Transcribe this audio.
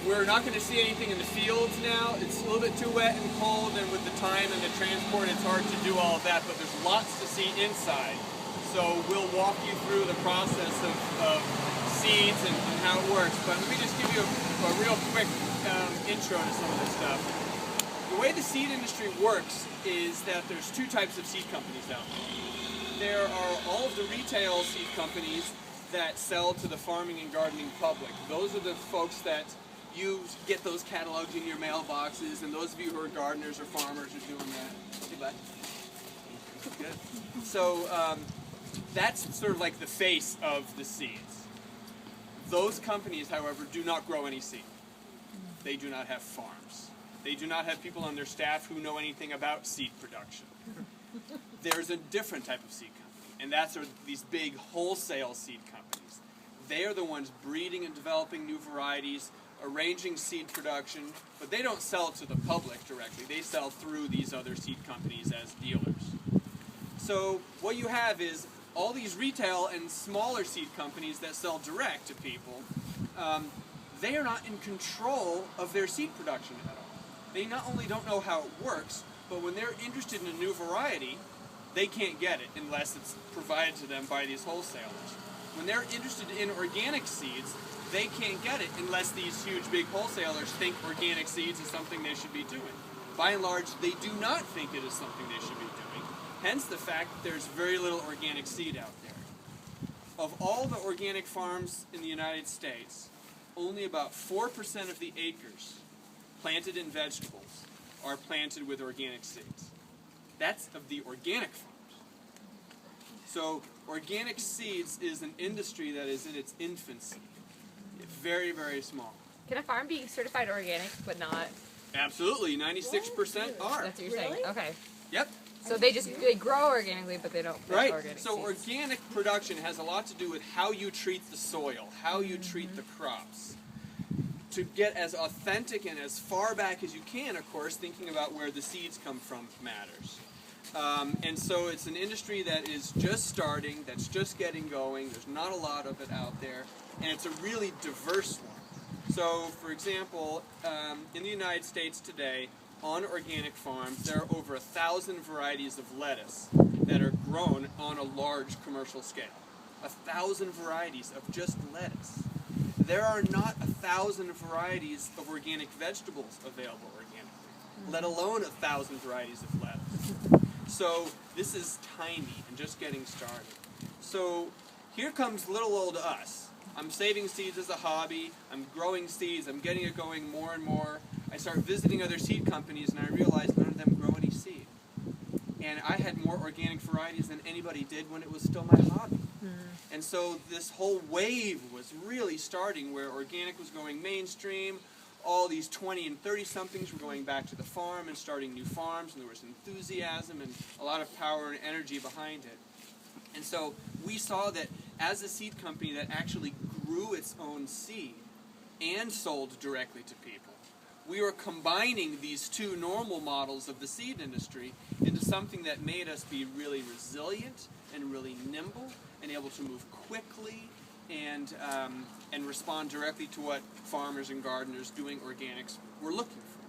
We're not going to see anything in the fields now. It's a little bit too wet and cold, and with the time and the transport, it's hard to do all of that, but there's lots to see inside. So we'll walk you through the process of seeds and how it works. But let me just give you a real quick intro to some of this stuff. The way the seed industry works is that there's two types of seed companies out there. There are all of the retail seed companies that sell to the farming and gardening public. Those are the folks that you get those catalogs in your mailboxes, and those of you who are gardeners or farmers are doing that. Hey, bud. Good. So that's sort of like the face of the seeds. Those companies, however, do not grow any seed. They do not have farms. They do not have people on their staff who know anything about seed production. There's a different type of seed company, and that's these big wholesale seed companies. They are the ones breeding and developing new varieties, arranging seed production, but they don't sell to the public directly. They sell through these other seed companies as dealers. So what you have is all these retail and smaller seed companies that sell direct to people. They are not in control of their seed production at all. They not only don't know how it works, but when they're interested in a new variety, they can't get it unless it's provided to them by these wholesalers. When they're interested in organic seeds, they can't get it unless these huge big wholesalers think organic seeds is something they should be doing. By and large, they do not think it is something they should be doing, hence the fact that there's very little organic seed out there. Of all the organic farms in the United States, only about 4% of the acres planted in vegetables are planted with organic seeds. That's of the organic farms. So organic seeds is an industry that is in its infancy. It's very, very small. Can a farm be certified organic but not? Absolutely, 96% are. That's what you're saying. Okay. Yep. So they grow organically, but they don't plant organic So seeds. organic production has a lot to do with how you treat the soil, how you treat the crops. To get as authentic and as far back as you can, of course, thinking about where the seeds come from matters. And so it's an industry that is just starting, that's just getting going. There's not a lot of it out there, and it's a really diverse one. So, for example, in the United States today, on organic farms, there are over 1,000 varieties of lettuce that are grown on a large commercial scale. 1,000 varieties of just lettuce. There are not 1,000 varieties of organic vegetables available organically, let alone 1,000 varieties of lettuce. So this is tiny and just getting started. So here comes little old us. I'm saving seeds as a hobby, I'm growing seeds, I'm getting it going more and more. I start visiting other seed companies and I realize none of them grow any seed. And I had more organic varieties than anybody did when it was still my hobby. And so this whole wave was really starting where organic was going mainstream. All these 20 and 30 somethings were going back to the farm and starting new farms, and there was enthusiasm and a lot of power and energy behind it. And so we saw that as a seed company that actually grew its own seed and sold directly to people, we were combining these two normal models of the seed industry into something that made us be really resilient and really nimble and able to move quickly and respond directly to what farmers and gardeners doing organics were looking for.